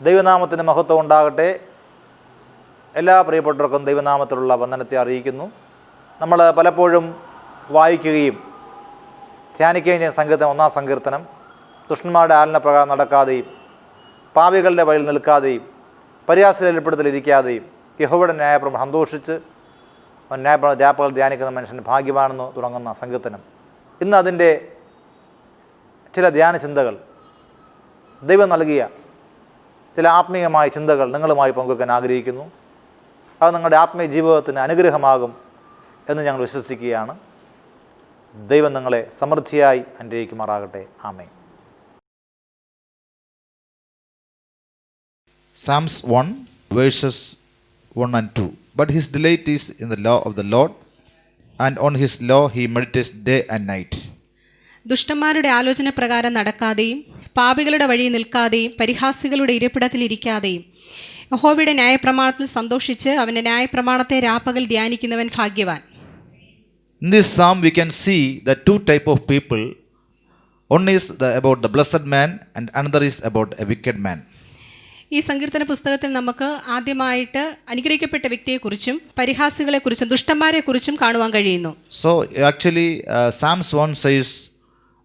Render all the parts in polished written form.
ദൈവനാമത്തിന് മഹത്വം ഉണ്ടാകട്ടെ. എല്ലാ പ്രിയപ്പെട്ടവർക്കും ദൈവനാമത്തിലുള്ള വന്ദനത്തെ അറിയിക്കുന്നു. നമ്മൾ പലപ്പോഴും വായിക്കുകയും ധ്യാനിക്കുകയും ചെയ്യുന്ന സങ്കീർത്തനം 1-ാം സങ്കീർത്തനം, ദുഷ്ടന്മാരുടെ ആലന പ്രകാരം നടക്കാതെയും പാപികളുടെ വഴിയിൽ നിൽക്കാതെയും പരിഹാസികളുടെ വെളിപ്പെടുത്തലിരിക്കാതെയും യഹോവയുടെ ന്യായപ്രമാണം സന്തോഷിച്ച് ന്യായപ്രമാണം ധ്യാനിക്കുന്ന മനുഷ്യൻ ഭാഗ്യവാനെന്ന് തുടങ്ങുന്ന സങ്കീർത്തനം. ഇന്ന് അതിൻ്റെ ചില ധ്യാന ചിന്തകൾ, ദൈവം നൽകിയ ചില ആത്മീയമായ ചിന്തകൾ നിങ്ങളുമായി പങ്കുവെക്കാൻ ആഗ്രഹിക്കുന്നു. അത് നിങ്ങളുടെ ആത്മീയ ജീവിതത്തിന് അനുഗ്രഹമാകും എന്ന് ഞങ്ങൾ വിശ്വസിക്കുകയാണ്. ദൈവം നിങ്ങളെ സമൃദ്ധിയായി അനുഗ്രഹിക്കുമാറാകട്ടെ. ആമേൻ. Psalms 1 verses 1 and 2. But his delight is in the law of the Lord, and on his law he meditates day and night. ദുഷ്ടന്മാരുടെ ആലോചന പ്രകാരം നടക്കാതെയും പാപികളുടെ വഴി നിൽക്കാതെയും പരിഹാസികളുടെ ഇരിപ്പിടത്തിൽ ഇരിക്കാതെയും യഹോവയുടെ ന്യായപ്രമാണത്തിൽ സന്തോഷിച്ച് അവൻ്റെ ന്യായപ്രമാണത്തെ രാപ്പകൽ ധ്യാനിക്കുന്നവൻ ഭാഗ്യവാൻ. In this psalm we can see the two type of people. One is about the blessed man and another is about a wicked man. ഈ സങ്കീർത്തന പുസ്തകത്തിൽ നമുക്ക് ആദ്യമായിട്ട് അനുഗ്രഹിക്കപ്പെട്ട വ്യക്തിയെക്കുറിച്ചും പരിഹാസികളെക്കുറിച്ചും ദുഷ്ടന്മാരെക്കുറിച്ചും കാണുവാൻ കഴിയുന്നു. So actually Psalms 1 says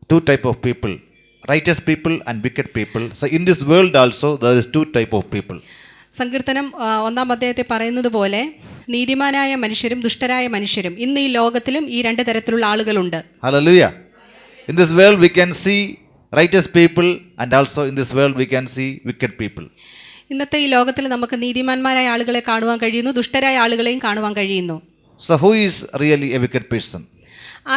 two type of people, righteous people and wicked people. So in this world also there is two type of people. സങ്കീർത്തനം 1-ാം അധ്യായത്തിൽ പറയുന്നത് പോലെ നീതിമാനായ മനുഷ്യരും ദുഷ്ടരായ മനുഷ്യരും ഇന്ന് ഈ ലോകത്തിലും ഈ രണ്ട് തരത്തിലുള്ള ആളുകളുണ്ട്. Hallelujah. In this world we can see righteous people and also in this world we can see wicked people. ഇന്നത്തെ ഈ ലോകത്തിൽ നമുക്ക് നീതിമാന്മാരായ ആളുകളെ കാണുവാൻ കഴിയുന്നു, ദുഷ്ടരായ ആളുകളെയും കാണുവാൻ കഴിയുന്നു. So who is really a wicked person?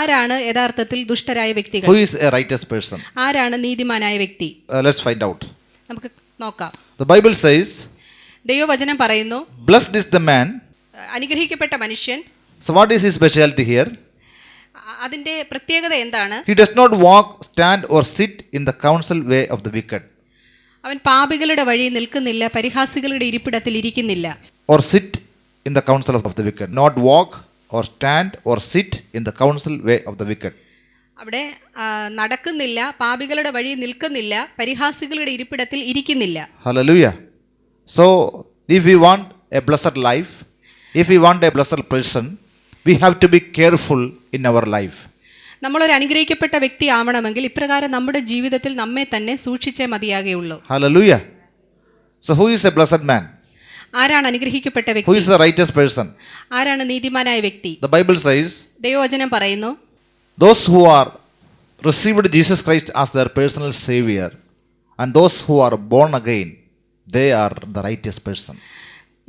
ആരാണ് യഥാർത്ഥത്തിൽ ദുഷ്ടരായ വ്യക്തികൾ? Who is a righteous person? ആരാണ് നീതിമാനായ വ്യക്തി? Let's find out. നമുക്ക് നോക്കാം. The Bible says, ദൈവവചനം പറയുന്നു, blessed is the man. അനുഗ്രഹിക്കപ്പെട്ട മനുഷ്യൻ. So what is his specialty here? അതിന്റെ പ്രത്യേകത എന്താണ്? He does not walk, stand or sit in the counsel way of the wicked. അവൻ പാപികളുടെ വഴി നിൽക്കുന്നില്ല, പരിഹാസികളുടെ ഇരിപ്പിടത്തിൽ ഇരിക്കുന്നില്ല. Or sit in the counsel of the wicked. Not walk or stand or sit in the counsel way of the wicked. അവിടെ നടക്കുന്നില്ല, പാപികളുടെ വഴി നിൽക്കുന്നില്ല, പരിഹാസികളുടെ ഇരിപ്പിടത്തിൽ ഇരിക്കുന്നില്ല. Hallelujah. So if we want a blessed life, if we want a blessed person, we have to be careful in our life. നമ്മളൊരു അനുഗ്രഹിക്കപ്പെട്ട വ്യക്തി ആവണമെങ്കിൽ ഇപ്രകാരം നമ്മുടെ ജീവിതത്തിൽ നമ്മെ തന്നെ സൂക്ഷിച്ചേ മതിയാകുള്ളൂ. Hallelujah. So who is a blessed man? ആരാണ് അനുഗ്രഹിക്കപ്പെട്ട Who വ്യക്തി? is the righteous person? ആരാണ് നീതിമാനായ വ്യക്തി? The Bible says, ദൈവവചനം പറയുന്നു, those who are received Jesus Christ as their personal savior and those who are born again, they are the righteous person.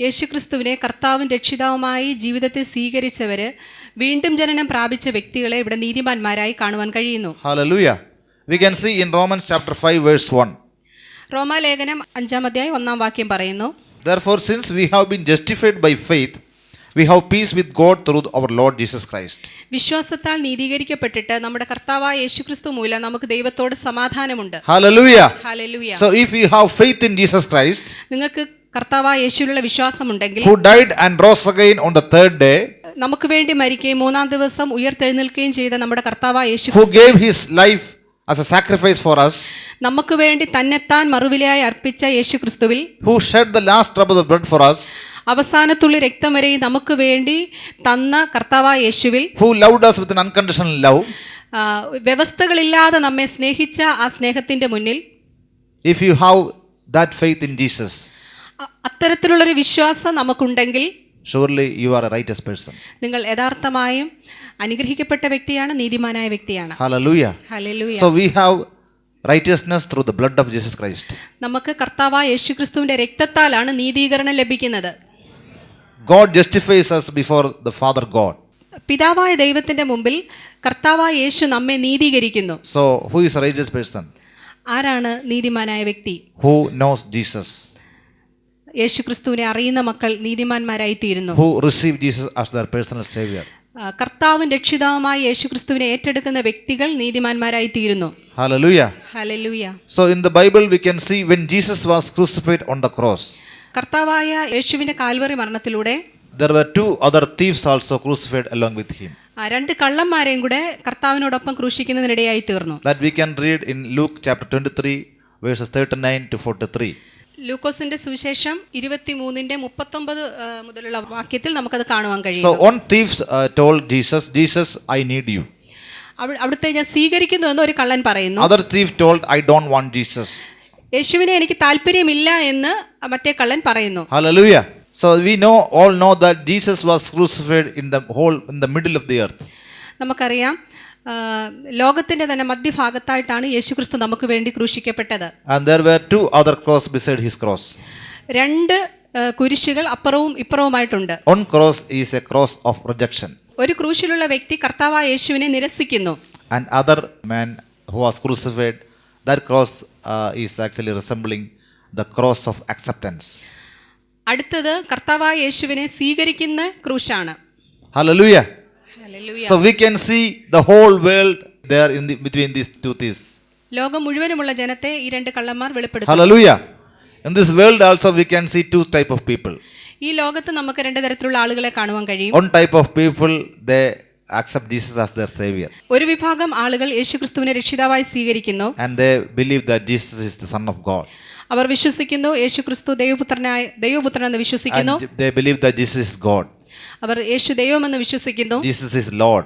യേശുക്രിസ്തുവിനെ കർത്താവും രക്ഷിതാവുമായി ജീവിതത്തിൽ സ്വീകരിച്ചവര്, വീണ്ടും ജനനം പ്രാപിച്ച വ്യക്തികളെ ഇവിടെ നീതിമാന്മാരായി കാണുവാൻ കഴിയുന്നു. Hallelujah. We can see in Romans chapter 5 verse 1. റോമാലേഖനം 5-ാം അധ്യായം 1-ാം വാക്യം പറയുന്നു, Therefore, since we have been justified by faith, we have peace with God through our Lord Jesus Christ. വിശ്വാസത്താൽ നീതീകരിക്കപ്പെട്ടിട്ട് നമ്മുടെ കർത്താവായ യേശുക്രിസ്തു മൂലം നമുക്ക് ദൈവത്തോട് സമാധാനമുണ്ട്. Hallelujah. Hallelujah. So if you have faith in Jesus Christ, നിങ്ങൾക്ക് കർത്താവായ യേശുവിലുള്ള വിശ്വാസമുണ്ടെങ്കിൽ, who died and rose again on the third day, നമുക്ക് വേണ്ടി മരിക്കുകയും 3-ാം ദിവസം ഉയർത്തെഴുന്നേൽക്കുകയും ചെയ്ത നമ്മുടെ കർത്താവായ യേശു, who gave his life as a sacrifice for us, നമുക്ക് വേണ്ടി തന്നെത്താൻ മറുവിലയായി അർപ്പിച്ച യേശുക്രിസ്തുവിൽ, who shed the last drop of the blood for us, അവസാനത്തുള്ളി രക്തം വരെ നമുക്ക് വേണ്ടി തന്ന കർത്താവായ യേശുവിൽ, who loved us with an unconditional love, വ്യവസ്ഥകളില്ലാതെ നമ്മെ സ്നേഹിച്ച ആ സ്നേഹത്തിന്റെ മുന്നിൽ, if you have that faith in Jesus, അത്തരത്തിലുള്ളൊരു വിശ്വാസം നമുക്കുണ്ടെങ്കിൽ surely you are a righteous person. നിങ്ങൾ യഥാർത്ഥമായും അനുഗ്രഹിക്കപ്പെട്ട വ്യക്തിയാണ്, നീതിമാനായ വ്യക്തിയാണ്. Hallelujah. Hallelujah. So we have righteousness through the blood of Jesus Christ. നമുക്ക് കർത്താവായ യേശുക്രിസ്തുവിന്റെ രക്തത്താലാണ് നീതീകരണം ലഭിക്കുന്നത്. God justifies us before the Father God. പിതാവായ ദൈവത്തിന്റെ മുമ്പിൽ കർത്താവായ യേശു നമ്മെ നീതീകരിക്കുന്നു. So who is a righteous person? ആരാണ് നീതിമാനായ വ്യക്തി? Who knows Jesus. യേശുക്രിസ്തുവിനെ അറിയുന്ന മക്കൾ നീതിമാന്മാരായി തീരുന്നു. Who receive Jesus as their personal savior. കർത്താവും രക്ഷിതാവുമായി യേശുക്രിസ്തുവിനെ ഏറ്റെടുക്കുന്ന വ്യക്തികൾ നീതിമാന്മാരായി തീരുന്നു. Hallelujah. Hallelujah. So in the Bible we can see when Jesus was crucified on the cross, കർത്താവായ യേശുവിന്റെ Calvary മരണത്തിലൂടെ there were two other thieves also crucified along with him. രണ്ട് കള്ളന്മാരെയും കൂടെ കർത്താവിനോടൊപ്പം ക്രൂശിക്കുന്നതിനിടയായി തീർന്നു. That we can read in Luke chapter 23 verses 39 to 43. ലൂക്കോസിന്റെ സുവിശേഷം 23:39 മുതലുള്ള വാക്യത്തിൽ നമുക്കത് കാണുവാൻ So കഴിയും. one thief told Jesus, Jesus, I need you. അവിടുത്തെ ഞാൻ സ്വീകരിക്കുന്നു എന്ന് ഒരു കള്ളൻ പറയുന്നു. Other thief told, I don't want Jesus. യേശുവിനെ എനിക്ക് താല്പര്യമില്ല എന്ന് മറ്റേ കള്ളൻ പറയുന്നു. Hallelujah. So we all know that Jesus was crucified in the middle of the earth. നമുക്കറിയാം ലോകത്തിന്റെ തന്നെ മധ്യഭാഗത്തായിട്ടാണ് യേശുക്രിസ്തു നമുക്ക് വേണ്ടി ക്രൂശിക്കപ്പെട്ടത്. And there were two other crosses beside his cross. രണ്ട് കുരിശുകൾ അപ്പുറവും ഇപ്പുറവുമായിട്ടുണ്ട്. One cross is a cross of rejection. ഒരു ക്രൂശിലുള്ള വ്യക്തി കർത്താവായ യേശുവിനെ നിരസിക്കുന്നു. And other man who was crucified, that cross is actually resembling the cross of acceptance. അടുത്തത് കർത്താവായ യേശുവിനെ സ്വീകരിക്കുന്ന ക്രൂശാണ്. Hallelujah. Hallelujah. So we can see the whole world there between these two thieves. ലോകം മുഴുവനുമുള്ള ജനത്തെ ഈ രണ്ട് കള്ളന്മാർ വെളിപ്പെടുത്തുന്നു. Hallelujah. In this world also we can see two type of people. ഈ ലോകത്ത് നമുക്ക് രണ്ട് തരത്തിലുള്ള ആളുകളെ കാണുവാൻ കഴിയും. One type of people, they accept Jesus as their savior. ഒരു വിഭാഗം ആളുകൾ യേശുക്രിസ്തുവിനെ രക്ഷിതാവായി സ്വീകരിക്കുന്നു. And they believe that Jesus is the Son of God. അവർ വിശ്വസിക്കുന്നു യേശുക്രിസ്തു ദൈവപുത്രനെന്ന് വിശ്വസിക്കുന്നു. And they believe that Jesus is God. അവർ യേശു ദൈവമെന്ന് വിശ്വസിക്കുന്നു. Jesus is Lord.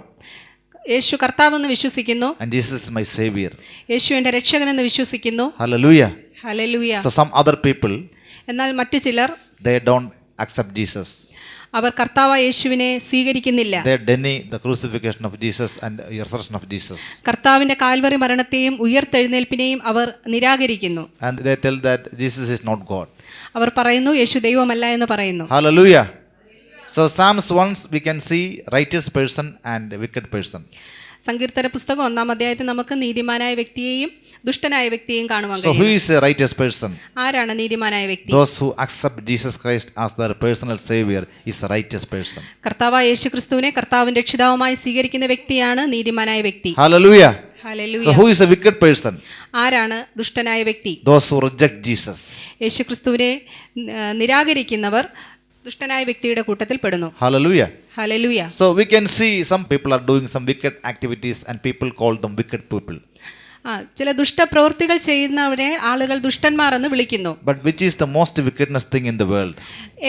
യേശു കർത്താവെന്ന് വിശ്വസിക്കുന്നു. And Jesus is my savior. യേശു എൻ്റെ രക്ഷകനെന്ന് വിശ്വസിക്കുന്നു. Hallelujah. Hallelujah. So some other people, എന്നാൽ മറ്റു ചിലർ they don't accept Jesus. അവർ കർത്താവായ യേശുവിനെ സ്വീകരിക്കുന്നില്ല. They deny the crucifixion of Jesus and resurrection of Jesus. കർത്താവിന്റെ കാൽവറി മരണത്തെയും ഉയർത്തെഴുന്നേൽപ്പിനെയും അവർ നിരാകരിക്കുന്നു. And they tell that Jesus is not God. അവർ പറയുന്നു യേശു ദൈവമല്ല എന്ന് പറയുന്നു. Hallelujah. So Psalms 1 we can see righteous person and wicked person. സങ്കീർത്തന പുസ്തകം 1-ാം അധ്യായത്തിൽ നമുക്ക് നീതിമാനായ വ്യക്തിയെയും ദുഷ്ടനായ വ്യക്തിയെയും കാണുവാൻ So who കഴിയും. is a righteous person? ആരാണ് നീതിമാനായ വ്യക്തി? Those who accept Jesus Christ as their personal savior is a righteous person. കർത്താവായ യേശുക്രിസ്തുവിനെ കർത്താവിന്റെ രക്ഷിതാവുമായി സ്വീകരിക്കുന്ന വ്യക്തിയാണ് നീതിമാനായ വ്യക്തി. Hallelujah. Hallelujah. So who is a wicked person? ആരാണ് ദുഷ്ടനായ വ്യക്തി? Those who reject Jesus. യേശുക്രിസ്തുവിനെ നിരാകരിക്കുന്നവർ ദുഷ്ടനായ വ്യക്തിയുടെ കൂട്ടത്തിൽ പെടുന്നു. Hallelujah. Hallelujah. So we can see some people are doing some wicked activities and people call them wicked people. ചില ദുഷ്ടപ്രവൃത്തികൾ ചെയ്യുന്നവരെ ആളുകൾ ദുഷ്ടന്മാർ എന്ന് വിളിക്കുന്നു. But which is the most wickedness thing in the world?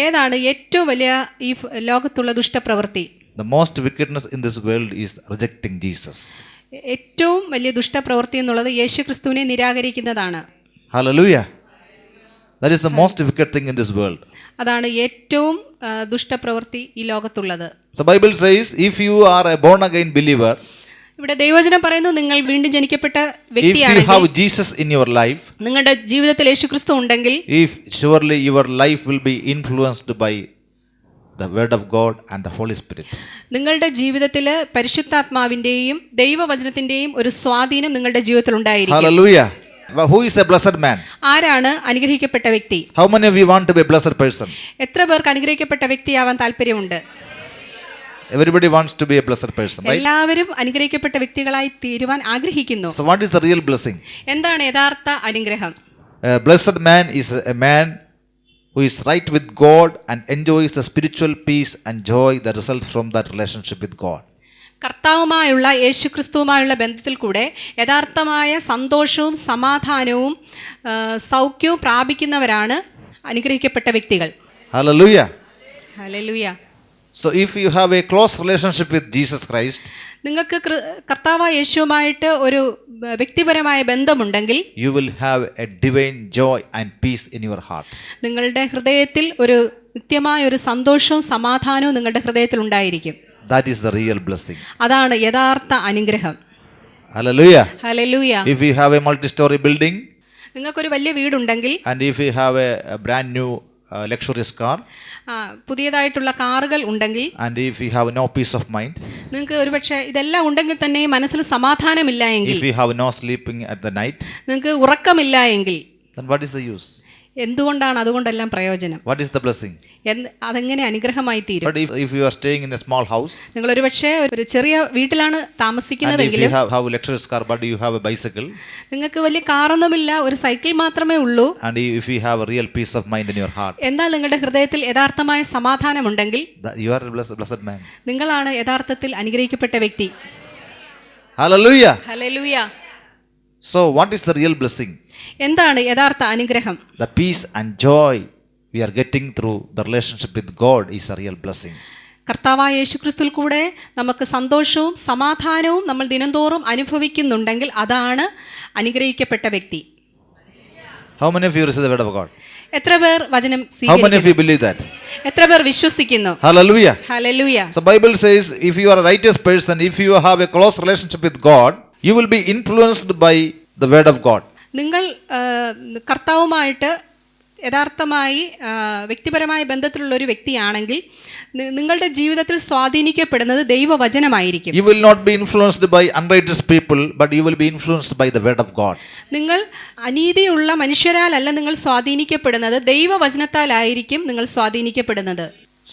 ഏതാണ് ഏറ്റവും വലിയ ഈ ലോകത്തുള്ള ദുഷ്ടപ്രവൃത്തി? The most wickedness in this world is rejecting Jesus. ഏറ്റവും വലിയ ദുഷ്ടപ്രവൃത്തി എന്നുള്ളത് യേശുക്രിസ്തുവിനെ നിരാകരിക്കുന്നതാണ്. Hallelujah. That is the most wicked thing in this world. അതാണ് ഏറ്റവും ദുഷ്ടപ്രവൃത്തി ഈ ലോകത്തുള്ളത്. So Bible says if you are a born again believer, ഇവിടെ ദൈവവചനം പറയുന്നു നിങ്ങൾ വീണ്ടും ജനിക്കപ്പെട്ട if you വ്യക്തിയാണെങ്കിൽ, have Jesus in your life, നിങ്ങളുടെ ജീവിതത്തിൽ യേശുക്രിസ്തു ഉണ്ടെങ്കിൽ, if surely your life will be influenced by the word of God and the Holy Spirit. നിങ്ങളുടെ ജീവിതത്തിൽ പരിശുദ്ധാത്മാവിന്റെയും ദൈവവചനത്തിന്റെയും ഒരു സ്വാധീനം നിങ്ങളുടെ ജീവിതത്തിൽ ഉണ്ടായിരിക്കും. Hallelujah. Who is a blessed man? ആരാണ് അനുഗ്രഹിക്കപ്പെട്ട വ്യക്തി? How many of you want to be a blessed person? എത്ര പേർക്ക് അനുഗ്രഹിക്കപ്പെട്ട വ്യക്തിയാവാൻ താല്പര്യമുണ്ട്? Everybody wants to be a blessed person, right? എല്ലാവരും അനുഗ്രഹിക്കപ്പെട്ട വ്യക്തികളായി തീരുവാൻ ആഗ്രഹിക്കുന്നു. So what is the real blessing? എന്താണ് യഥാർത്ഥ അനുഗ്രഹം? A blessed man is a man who is right with God and enjoys the spiritual peace and joy that results from that relationship with God. കർത്താവുമായുള്ള യേശുക്രിസ്തുവുമായുള്ള ബന്ധത്തിൽ കൂടെ യഥാർത്ഥമായ സന്തോഷവും സമാധാനവും സൗഖ്യവും പ്രാപിക്കുന്നവരാണ് അനുഗ്രഹിക്കപ്പെട്ട വ്യക്തികൾ. Hallelujah. Hallelujah. So if you have a close relationship with Jesus Christ, നിങ്ങൾക്ക് കർത്താവായ യേശുവുമായിട്ട് ഒരു വ്യക്തിപരമായ ബന്ധമുണ്ടെങ്കിൽ, you will have a divine joy and peace in your heart. നിങ്ങളുടെ ഹൃദയത്തിൽ ഒരു നിത്യമായ ഒരു സന്തോഷവും സമാധാനവും നിങ്ങളുടെ ഹൃദയത്തിൽ ഉണ്ടായിരിക്കും. That is the real blessing. അതാണ് യഥാർത്ഥ അനുഗ്രഹം. Hallelujah. Hallelujah. If you have a multi-story building, നിങ്ങൾക്കൊരു വലിയ വീടുണ്ടെങ്കിൽ, and if you have a brand new luxurious car, പുതിയതായിട്ടുള്ള കാറുകൾ ഉണ്ടെങ്കിൽ, and if you have no peace of mind, നിങ്ങൾക്ക് ഒരുപക്ഷെ ഇതെല്ലാം ഉണ്ടെങ്കിൽ തന്നെ മനസ്സിൽ സമാധാനമില്ല എങ്കിൽ, if you have no sleeping at the night, നിങ്ങൾക്ക് ഉറക്കമില്ല എങ്കിൽ, then what is the use? എന്തുകൊണ്ടാണ് അതുകൊണ്ടെല്ലാം പ്രയോജനം? What is the blessing? അതെങ്ങനെ അനുഗ്രഹമായി തീരും? But if you are staying in a small house, നിങ്ങൾ ഒരുപക്ഷെ ഒരു ചെറിയ വീട്ടിലാണ് and താമസിക്കുന്നതെങ്കിലും, if you have luxurious car but you have a bicycle, നിങ്ങൾക്ക് വലിയ കാറൊന്നുമില്ല, ഒരു സൈക്കിൾ മാത്രമേ ഉള്ളൂ, and if you have a real peace of mind in your heart, എന്നാൽ നിങ്ങളുടെ ഹൃദയത്തിൽ യഥാർത്ഥമായ സമാധാനമുണ്ടെങ്കിൽ, you are a blessed man. നിങ്ങളാണ് യഥാർത്ഥത്തിൽ അനുഗ്രഹിക്കപ്പെട്ട വ്യക്തി. Hallelujah. Hallelujah. So, what is the real blessing? എന്താണ് യഥാർത്ഥ അനുഗ്രഹം? The peace and joy we are getting through the relationship with God is a real blessing. കർത്താവായ യേശുക്രിസ്തുവിൽ കൂടെ നമുക്ക് സന്തോഷവും സമാധാനവും നമ്മൾ ദിനംതോറും അനുഭവിക്കുന്നുണ്ടെങ്കിൽ അതാണ് അനുഗ്രഹിക്കപ്പെട്ട വ്യക്തി. How many of you receive the word of God? എത്ര പേർ വചനം How many of സ്വീകരിക്കുന്നു? you believe that? എത്ര പേർ വിശ്വസിക്കുന്നു? Hallelujah. Hallelujah. So Bible says if you are a righteous person, if you have a close relationship with God, you will be influenced by the word of God. നിങ്ങൾ കർത്താവുമായിട്ട് യഥാർത്ഥമായി വ്യക്തിപരമായ ബന്ധത്തിലുള്ള ഒരു വ്യക്തിയാണെങ്കിൽ നിങ്ങളുടെ ജീവിതത്തിൽ സ്വാധീനിക്കപ്പെടുന്നത് ദൈവവചനമായിരിക്കും. You will not be influenced by unrighteous people, but you will be influenced by the word of God. നിങ്ങൾ അനീതിയുള്ള മനുഷ്യരാലല്ല നിങ്ങൾ സ്വാധീനിക്കപ്പെടുന്നത്, ദൈവവചനത്താലായിരിക്കും നിങ്ങൾ സ്വാധീനിക്കപ്പെടുന്നത്.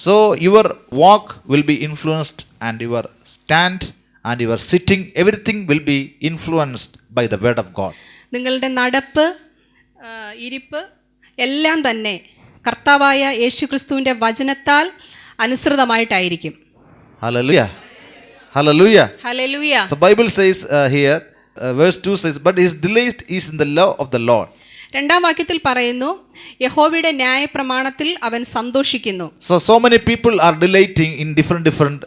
So your walk will be influenced, and your stand and your sitting, everything will be influenced by the word of God. നിങ്ങളുടെ നടപ്പ്, ഇരിപ്പ് എല്ലാം തന്നെ കർത്താവായ യേശുക്രിസ്തുവിൻ്റെ വചനത്താൽ അനുസൃതമായിട്ടായിരിക്കും. Hallelujah. Hallelujah. Hallelujah. So Bible says here, verse 2 says, but his delight is in the law of the Lord. രണ്ടാം വാക്യത്തിൽ പറയുന്നു, യഹോവയുടെ ന്യായപ്രമാണത്തിൽ അവൻ സന്തോഷിക്കുന്നു. So many people are delighting in different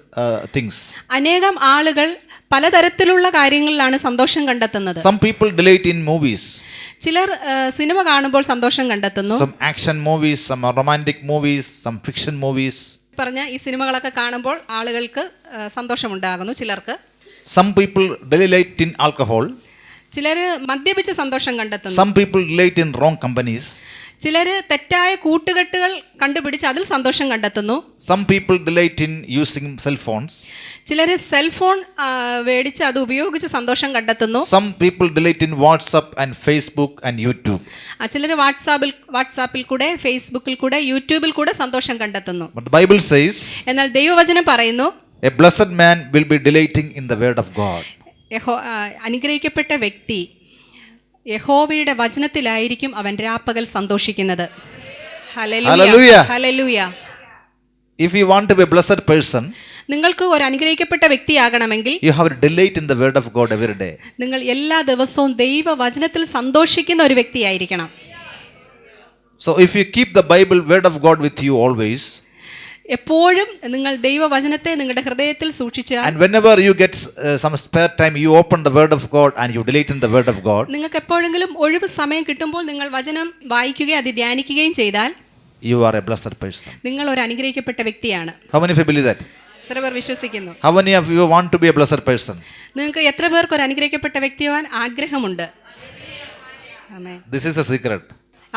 things. അനേകം ആളുകൾ പലതരത്തിലുള്ള കാര്യങ്ങളിലാണ് സന്തോഷം കണ്ടെത്തുന്നത്. Some people delight in movies. ചിലർ സിനിമ കാണുമ്പോൾ സന്തോഷം കണ്ടെത്തുന്നു. Some action movies, some romantic movies, some fiction movies. പറഞ്ഞ ഈ സിനിമകളൊക്കെ കാണുമ്പോൾ ആളുകൾക്ക് സന്തോഷമുണ്ടാകുന്നു. ചിലർക്ക് Some people delight in alcohol. ചിലർ മദ്യപിച്ച് സന്തോഷം കണ്ടെത്തുന്നു. Some people delight in wrong companies. ചിലർ തെറ്റായ കൂട്ടുകെട്ടുകൾ കണ്ടുപിടിച്ച് അതിൽ സന്തോഷം കണ്ടെത്തുന്നു. Some people delight in using cell phones. ചിലർ സെൽഫോൺ മേടിച്ച് അത് ഉപയോഗിച്ച് സന്തോഷം കണ്ടെത്തുന്നു. Some people delight in WhatsApp and Facebook and YouTube. ചിലർ വാട്സാപ്പിൽ കൂടെ, ഫേസ്ബുക്കിൽ കൂടെ, യൂട്യൂബിൽ കൂടെ സന്തോഷം കണ്ടെത്തുന്നു. But the Bible says, എന്നാൽ ദൈവവചനം പറയുന്നു, a blessed man will be delighting in the word of God. അനുഗ്രഹിക്കപ്പെട്ട വ്യക്തി യഹോവയുടെ വചനത്തിലായിരിക്കും അവൻ രാപ്പകൽ സന്തോഷിക്കുന്നത്. Hallelujah. Hallelujah. If you want to be a blessed person, നിങ്ങൾക്ക് ഒരു അനുഗ്രഹിക്കപ്പെട്ട വ്യക്തിയാകണമെങ്കിൽ you have to delight in the word of God every day. നിങ്ങൾ എല്ലാ ദിവസവും ദൈവവചനത്തിൽ സന്തോഷിക്കുന്ന ഒരു വ്യക്തിയായിരിക്കണം. So if you keep the Bible word of God with you always, എപ്പോഴും നിങ്ങൾ ദൈവവചനത്തെ നിങ്ങളുടെ ഹൃദയത്തിൽ സൂക്ഷിച്ചാൽ, and whenever you get some spare time, you open the word of God and you delight in the word of God, നിങ്ങൾക്ക് എപ്പോഴെങ്കിലും ഒഴിവ് സമയം കിട്ടുമ്പോൾ നിങ്ങൾ വചനം വായിക്കുകയും അത് ധ്യാനിക്കുകയും ചെയ്താൽ you are a blessed person. നിങ്ങൾ ഒരു അനുഗ്രഹിക്കപ്പെട്ട വ്യക്തിയാണ്. How many of you believe that? എത്ര പേർ വിശ്വസിക്കുന്നു? How many of you want to be a blessed person? നിങ്ങൾക്ക് എത്ര പേർക്ക് ഒരു അനുഗ്രഹിക്കപ്പെട്ട വ്യക്തിയാവാൻ ആഗ്രഹമുണ്ട്? ആമേൻ. This is a secret.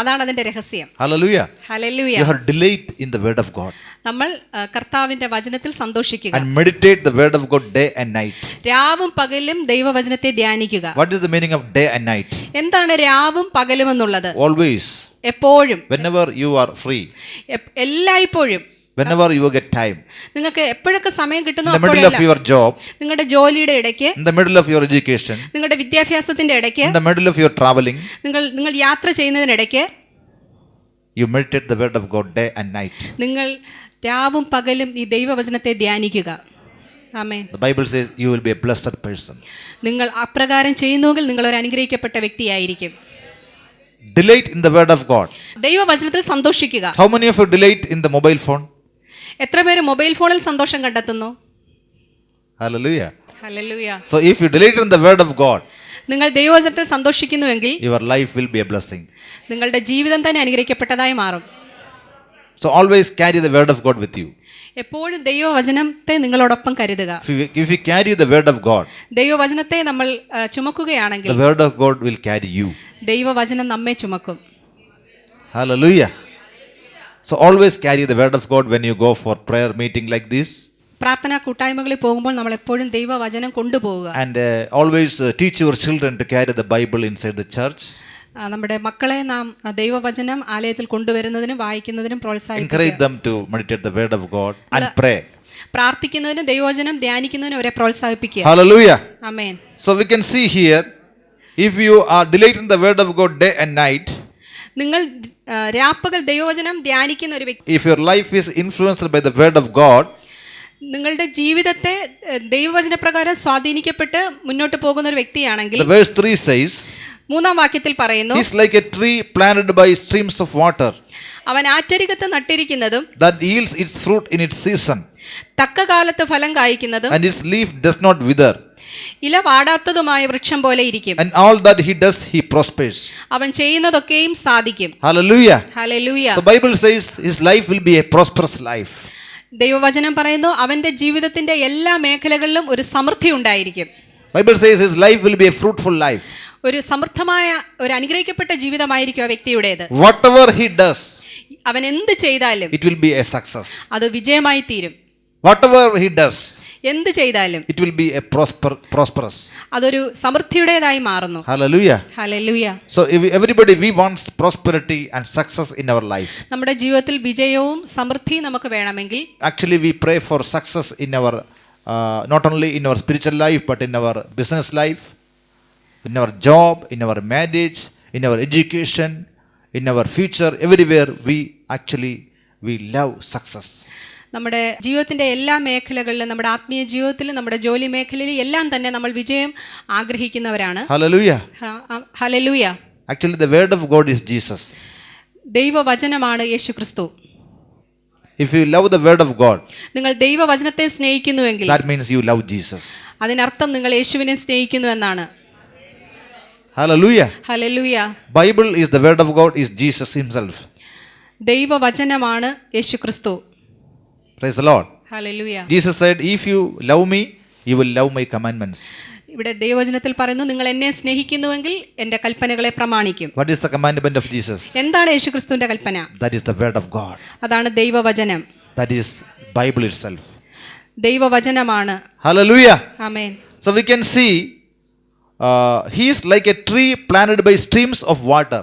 അതാണ് അതിന്റെ രഹസ്യം. Hallelujah. Hallelujah. You have to delight in the word of God നമ്മൾ കർത്താവിന്റെ വചനത്തിൽ സന്തോഷിക്കുക, and meditate the word of God day and night. രാവും പകലും ദൈവവചനത്തെ ധ്യാനിക്കുക. What is the meaning of day and night? എന്താണ് രാവും പകലും എന്നുള്ളത്? Always, എപ്പോഴും, whenever you are free, എല്ലായ്പ്പോഴും, whenever you get time, നിങ്ങൾക്ക് എപ്പോഴൊക്കെ സമയം in കിട്ടുന്നു the middle of അപ്പോഴെല്ലാം, your job, നിങ്ങളുടെ ജോലിയുടെ ഇടയ്ക്ക്, in the middle of your education, നിങ്ങളുടെ വിദ്യാഭ്യാസത്തിന്റെ ഇടയ്ക്ക്, in the middle of your traveling, നിങ്ങൾ യാത്ര ചെയ്യുന്നതിനിടയ്ക്ക് you meditate the word of God day and night. നിങ്ങൾ രാവും പകലും ഈ ദൈവവചനത്തെ ധ്യാനിക്കുക. ആമേൻ. The Bible says you will be a blessed person. നിങ്ങൾ അപ്രകാരം ചെയ്യുന്നുവെങ്കിൽ നിങ്ങൾ ഒരു അനുഗ്രഹിക്കപ്പെട്ട വ്യക്തിയായിരിക്കും. Delight in the word of God. ദൈവവചനത്തിൽ സന്തോഷിക്കുക. How many of you delight in the mobile phone? എത്ര പേര് മൊബൈൽ ഫോണിൽ സന്തോഷം കണ്ടെത്തുന്നു? Hallelujah. Hallelujah. So if you delight in the word of God, നിങ്ങൾ ദൈവവചനത്തിൽ സന്തോഷിക്കുന്നുവെങ്കിൽ your life will be a blessing. നിങ്ങളുടെ ജീവിതം തന്നെ അനുഗ്രഹിക്കപ്പെട്ടതായി മാറും. So always carry the word of God with you. എപ്പോഴും ദൈവവചനത്തെ നിങ്ങളോടൊപ്പം കരുതുക. If you carry the word of God, ദൈവവചനത്തെ നമ്മൾ ചുമക്കുകയാണെങ്കിൽ the word of God will carry you. ദൈവവചനം നമ്മെ ചുമക്കും. Hallelujah. So always carry the word of God when you go for prayer meeting like this. പ്രാർത്ഥനാ കൂട്ടായ്മകളിൽ പോകുമ്പോൾ നമ്മൾ എപ്പോഴും ദൈവവചനം കൊണ്ടുപോവുക. And always teach your children to carry the Bible inside the church. നമ്മുടെ മക്കളെ നാം ദൈവവചനം ആലയത്തിൽ കൊണ്ടുവരുന്നതിനും വായിക്കുന്നതിനും പ്രോത്സാഹിപ്പിക്കുക. Encourage them to meditate the word of God and pray. പ്രാർത്ഥിക്കുന്നതിനും ദൈവവചനം ധ്യാനിക്കുന്നതിനും അവരെ പ്രോത്സാഹിപ്പിക്കുക. Hallelujah. Amen. So we can see here, if you are delighting the word of God day and night, നിങ്ങൾ രാപ്പകൽ ദൈവവചനം ധ്യാനിക്കുന്ന ഒരു വ്യക്തി, if your life is influenced by the word of God, നിങ്ങളുടെ ജീവിതത്തെ ദൈവവചനപ്രകാരം സ്വാധീനിക്കപ്പെട്ട് മുന്നോട്ട് പോകുന്ന ഒരു വ്യക്തിയാണെങ്കിൽ The verse 3 says, മൂന്നാം വാക്യത്തിൽ പറയുന്നു, He is like a tree planted by streams of water അവൻ ആറ്റരികത്ത് നട്ടിരിക്കുന്നതും that yields its fruit in its season, തക്ക കാലത്ത് ഫലം കായ്ക്കുന്നതും and his leaf does not wither. ഇല വാടാത്തതുമായ വൃക്ഷം പോലെ ഇരിക്കും. And all that he does, he prospers. അവൻ ചെയ്യുന്നതൊക്കെയും സാധിക്കും. Hallelujah. Hallelujah. The Bible says his life will be a prosperous life. ദൈവവചനം പറയുന്നു അവന്റെ ജീവിതത്തിന്റെ എല്ലാ മേഖലകളിലും ഒരു സമൃദ്ധി ഉണ്ടായിരിക്കും. Bible says his life will be a fruitful life. ഒരു സമൃദ്ധമായ ഒരു അനുഗ്രഹിക്കപ്പെട്ട ജീവിതമായിരിക്കും ആ വ്യക്തിയുടേത്. Whatever he does, അവൻ എന്ത് ചെയ്താലും it will be a success. അത് വിജയമായി തീരും. Whatever he does, എന്ത് ചെയ്താലും it will be a prosperous. അതൊരു സമൃദ്ധിയുടേതായി മാറുന്നു. Hallelujah. Hallelujah. So everybody, we want prosperity and success in our life. നമ്മുടെ ജീവിതത്തിൽ വിജയവും സമൃദ്ധിയും നമുക്ക് വേണമെങ്കിൽ Actually, we pray for success in our not only in our spiritual life but in our business life, in our job, in our marriage, in our education, in our future. Everywhere we love success. നമ്മുടെ ജീവിതത്തിൻ്റെ എല്ലാ മേഖലകളിലും, നമ്മുടെ ആത്മീയ ജീവിതത്തിലും, നമ്മുടെ ജോലി മേഖലയിലും എല്ലാം തന്നെ നമ്മൾ വിജയം ആഗ്രഹിക്കുന്നവരാണ്. Hallelujah. Hallelujah. Actually, the word of God is Jesus. ദൈവവചനമാണ് യേശുക്രിസ്തു. If you love the word of God, നിങ്ങൾ ദൈവവചനത്തെ സ്നേഹിക്കുന്നുവെങ്കിൽ that means you love Jesus. അതിനർത്ഥം നിങ്ങൾ യേശുവിനെ സ്നേഹിക്കുന്നു എന്നാണ്. Hallelujah. Hallelujah. Bible is the word of God, is Jesus himself. ദൈവവചനമാണ് യേശുക്രിസ്തു. Praise the Lord. Hallelujah. Jesus said, if you love me, you will love my commandments. ഇവിടെ ദൈവവചനത്തിൽ പറയുന്നു, നിങ്ങൾ എന്നെ സ്നേഹിക്കുന്നുവെങ്കിൽ എൻ്റെ കൽപ്പനകളെ പ്രമാണിക്കും. What is the commandment of Jesus? എന്താണ് യേശുക്രിസ്തുവിന്റെ കൽപ്പന? That is the word of God. അതാണ് ദൈവവചനം. That is Bible itself. ദൈവവചനമാണ്. Hallelujah. Amen. So we can see he is like a tree planted by streams of water.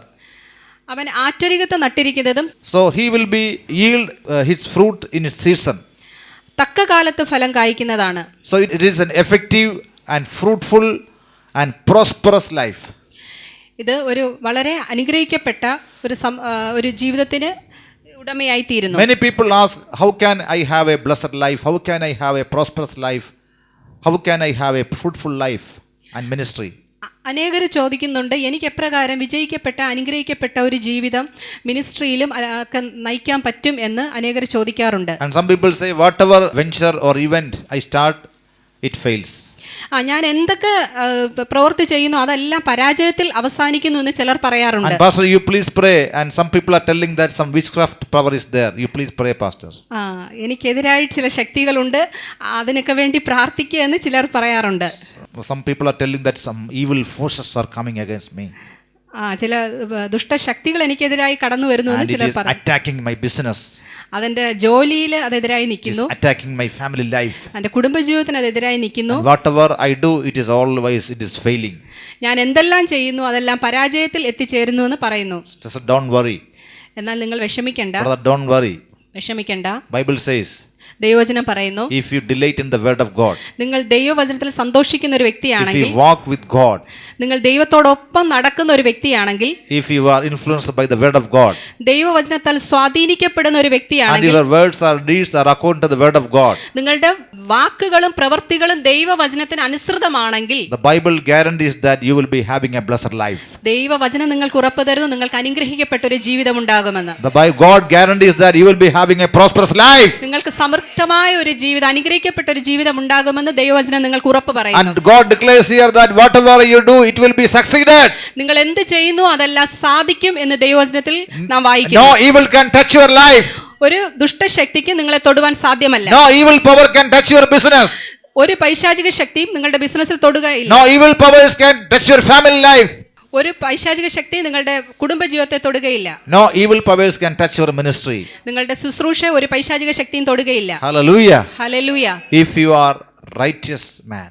അവൻ ആറ്റരികത്ത് നട്ടിരിക്കുന്നതും So he will be yield his fruit in its season. തക്ക കാലത്ത് ഫലം കായ്ക്കുന്നതാണ്. So it is an effective and fruitful and prosperous life. ഇത് ഒരു വളരെ അനുഗ്രഹിക്കപ്പെട്ട ഒരു ജീവിതത്തിന് ഉടമയായി തീരുന്നു. Many people ask, how can I have a blessed life? How can I have a prosperous life? How can I have a fruitful life and ministry? അനേകർ ചോദിക്കുന്നുണ്ട്, എനിക്ക് എപ്രകാരം വിജയിക്കപ്പെട്ട അനുഗ്രഹിക്കപ്പെട്ട ഒരു ജീവിതം മിനിസ്ട്രിയിലും ഒക്കെ നയിക്കാൻ പറ്റും എന്ന് അനേകർ ചോദിക്കാറുണ്ട്. And some people say, whatever venture or event I start, it fails. ഞാൻ എന്തൊക്കെ പ്രവൃത്തി ചെയ്യുന്നു അതെല്ലാം പരാജയത്തിൽ അവസാനിക്കുന്നു എന്ന് ചിലർ പറയാറുണ്ട്. And pastor, you please pray. And some people are telling that some witchcraft power is there. You please pray, pastor. എനിക്കെതിരായി ചില ശക്തികളുണ്ട്, അതിനൊക്കെ വേണ്ടി പ്രാർത്ഥിക്കുക എന്ന് ചിലർ പറയാറുണ്ട്. Some people are telling that some evil forces are coming against me. ചില ദുഷ്ടശക്തികൾ എനിക്കെതിരായി കടന്നു വരുന്നു എന്ന് And it ചിലർ is പറയും. attacking my business. അതെന്റെ ജോലിയിൽ അതെതിരായി It is നിൽക്കുന്നു. attacking my family life. എന്റെ കുടുംബജീവിതത്തിന് അതെതിരായി നിൽക്കുന്നു. And whatever I do, it is always failing. ഞാൻ എന്തെല്ലാം ചെയ്യുന്നു അതെല്ലാം പരാജയത്തിൽ എത്തിച്ചേരുന്നു എന്ന് പറയുന്നു. Just don't worry. എന്നാൽ നിങ്ങൾ വിഷമിക്കണ്ട. Brother, don't worry. വിഷമിക്കണ്ട. Bible says, ദൈവവചനം പറയുന്നു, if you delight in the word of God, നിങ്ങൾ ദൈവവചനത്തിൽ സന്തോഷിക്കുന്ന ഒരു if വ്യക്തിയാണെങ്കിൽ, you walk with God, നിങ്ങൾ ദൈവത്തോടൊപ്പം നടക്കുന്ന ഒരു വ്യക്തിയാണെങ്കിൽ, if you are influenced by the word of God, ദൈവവചനത്താൽ സ്വാധീനിക്കപ്പെടുന്ന ഒരു and വ്യക്തിയാണെങ്കിൽ, your words or deeds are according to the word of God, നിങ്ങളുടെ വാക്കുകളും പ്രവൃത്തികളും ദൈവവചനത്തിന് അനുസൃതമാണെങ്കിൽ, the Bible guarantees that you will be having a blessed life. ദൈവവചനം നിങ്ങൾക്ക് ഉറപ്പ് തരുന്നു നിങ്ങൾക്ക് അനുഗ്രഹിക്കപ്പെട്ട ഒരു ജീവിതം ഉണ്ടാകുമെന്ന്. God guarantees that you will be having a prosperous life. നിങ്ങൾക്ക് സമൃദ്ധമായ ഒരു ജീവിതം, അനുഗ്രഹിക്കപ്പെട്ട ഒരു ജീവിതം ഉണ്ടാകുമെന്ന് ദൈവവചനം നിങ്ങൾക്ക് ഉറപ്പ് പറയുന്നു. And God declares here that whatever you do, it will be succeeded. നിങ്ങൾ എന്ത് ചെയ്യുന്നു അതെല്ലാം സാധിക്കും എന്ന് ദൈവവചനത്തിൽ നാം വായിക്കുന്നു. No evil can touch your life. ഒരു ദുഷ്ടശക്തിക്ക് നിങ്ങളെ തൊടുവാൻ സാധ്യമല്ല. No evil power can touch your business. ഒരു പൈശാചിക ശക്തിയും നിങ്ങളുടെ ബിസിനസ്സിൽ തൊടുകയില്ല. No evil powers can touch your family life. ഒരു പൈശാചിക ശക്തി നിങ്ങളുടെ കുടുംബജീവിതത്തെ തൊടുകയില്ല. No evil powers can touch your ministry. നിങ്ങളുടെ ശുശ്രൂഷ ഒരു പൈശാചിക ശക്തിയും തൊടുകയില്ല. Hallelujah. Hallelujah. If you are righteous man,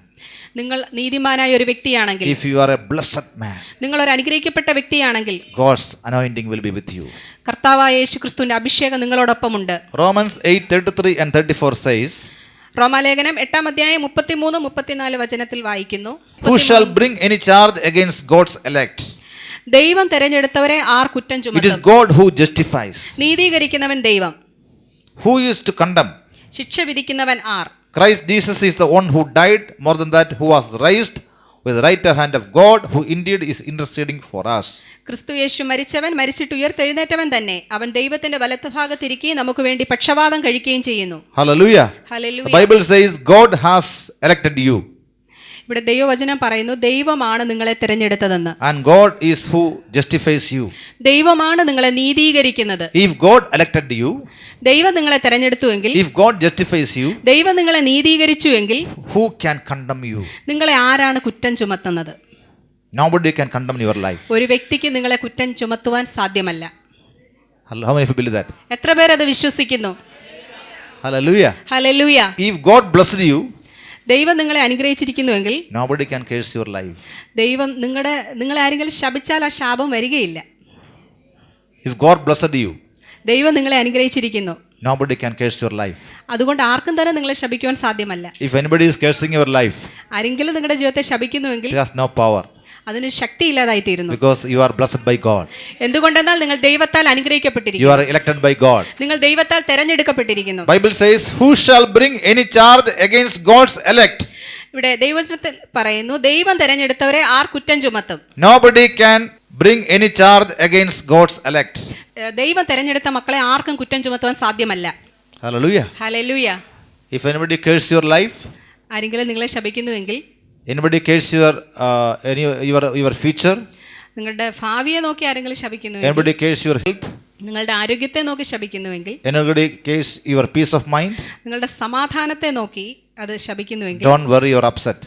നിങ്ങൾ നീതിമാനായ ഒരു വ്യക്തിയാണെങ്കിൽ, if you are a blessed man, നിങ്ങൾ ഒരു അനുഗ്രഹിക്കപ്പെട്ട വ്യക്തിയാണെങ്കിൽ, God's anointing will be with you. കർത്താവായ യേശുക്രിസ്തുവിന്റെ അഭിഷേകം നിങ്ങളോടൊപ്പമുണ്ട്. Romans 8:33 and 34 says, റോമാലേഖനം 8-ാം അധ്യായം 33-34 വചനത്തിൽ വായിക്കുന്നു, who shall bring any charge against God's elect? ദൈവം തെരഞ്ഞെടുത്തവരെ ആർ കുറ്റം It is ചുമത്തും? God who justifies. നീതീകരിക്കുന്നവൻ ദൈവം, Who is to condemn? ശിക്ഷ വിധിക്കുന്നവൻ R? Christ Jesus is the one who died, more than that, who was raised with the right hand of God, who indeed is interceding for us. ക്രിസ്തു യേശു മരിച്ചവൻ, മരിച്ചിട്ട് ഉയർത്തെഴുന്നേറ്റവൻ തന്നെ. അവൻ ദൈവത്തിന്റെ വലത്തുഭാഗത്തിരിക്കുകയും നമുക്ക് വേണ്ടി പക്ഷവാദം കഴിക്കുകയും ചെയ്യുന്നു. Hallelujah. Hallelujah. The Bible says God has elected you. ഇവിടെ ദൈവവചനം പറയുന്നു ദൈവമാണ് നിങ്ങളെ തിരഞ്ഞെടുത്തതെന്ന്. And God is who justifies you. ദൈവമാണ് നിങ്ങളെ നീതീകരിക്കുന്നത്. If God elected you, ദൈവം നിങ്ങളെ തിരഞ്ഞെടുത്തുവെങ്കിൽ, if God justifies you, ദൈവം നിങ്ങളെ നീതീകരിച്ചുവെങ്കിൽ, who can condemn you? നിങ്ങളെ ആരാണ് കുറ്റം ചുമത്തുന്നത്? Nobody can condemn your life. ഒരു വ്യക്തിക്ക് നിങ്ങളെ കുറ്റം ചുമത്തുവാൻ സാധ്യമല്ല. How many of you believe that? എത്ര പേരത് വിശ്വസിക്കുന്നു? Hallelujah. Hallelujah. If God blessed you, ദൈവം നിങ്ങളെ അനുഗ്രഹിച്ചിരിക്കുന്നുവെങ്കിൽ nobody can curse your life. ദൈവം നിങ്ങളെ ആരെങ്കിലും ശപിച്ചാൽ ആ ശാപം വരികയില്ല. If God blessed you, ദൈവം നിങ്ങളെ അനുഗ്രഹിച്ചിരിക്കുന്നു. nobody can curse your life. അതുകൊണ്ട് ആർക്കും തന്നെ നിങ്ങളെ ശപിക്കുവാൻ സാധ്യമല്ല. If anybody is cursing your life, ആരെങ്കിലും നിങ്ങളുടെ ജീവിതത്തെ ശപിക്കുന്നുവെങ്കിൽ it has no power, അതിന് ശക്തിയില്ലാതായി തീരുന്നു. because you are blessed by God. എന്തുകൊണ്ടെന്നാൽ നിങ്ങൾ ദൈവത്താൽ You അനുഗ്രഹിക്കപ്പെട്ടിരിക്കുന്നു. are elected by God. നിങ്ങൾ ദൈവത്താൽ തെരഞ്ഞെടുക്കപ്പെട്ടിരിക്കുന്നു. Bible says, who shall bring any charge against God's elect? ഇവിടെ ദൈവവചനത്തിൽ പറയുന്നു ദൈവം തെരഞ്ഞെടുത്തവരെ ആർ കുറ്റം ചുമത്തും? Nobody can bring any charge against God's elect. ദൈവം തെരഞ്ഞെടുത്ത മക്കളെ ആർക്കും കുറ്റം ചുമത്തുവാൻ സാധ്യമല്ല. Hallelujah. Hallelujah. If anybody curse your life, ആരെങ്കിലും നിങ്ങളെ ശപിക്കുന്നുവെങ്കിൽ, anybody curse your future, നിങ്ങളുടെ ഭാവിയെ നോക്കി ആരെങ്കിലും ശപിക്കുന്നുവെങ്കിൽ, anybody curse your health, നിങ്ങളുടെ ആരോഗ്യത്തെ നോക്കി ശപിക്കുന്നുവെങ്കിൽ, anybody curse your peace of mind, നിങ്ങളുടെ സമാധാനത്തെ നോക്കി അത് ശപിക്കുന്നുവെങ്കിൽ, don't worry or upset.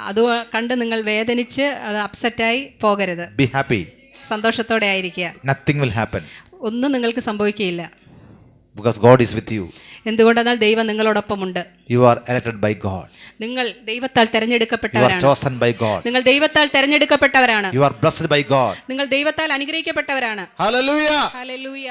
അത് കണ്ട് നിങ്ങൾ വേദനിച്ച് അത് അപ്സെറ്റായി പോകരുത്. Be happy. സന്തോഷത്തോടെ ആയിരിക്കുക. Nothing will happen, ഒന്നും നിങ്ങൾക്ക് സംഭവിക്കുകയില്ല. because God is with you. എന്തുകൊണ്ടെന്നാൽ ദൈവം നിങ്ങളോടൊപ്പമുണ്ട്. You are elected by God. നിങ്ങൾ ദൈവത്താൽ You are തെരഞ്ഞെടുക്കപ്പെട്ടവരാണ്. chosen by God. നിങ്ങൾ ദൈവത്താൽ തെരഞ്ഞെടുക്കപ്പെട്ടവരാണ്. You are blessed by God. നിങ്ങൾ ദൈവത്താൽ അനുഗ്രഹിക്കപ്പെട്ടവരാണ്. Hallelujah. ഹല്ലേലൂയ.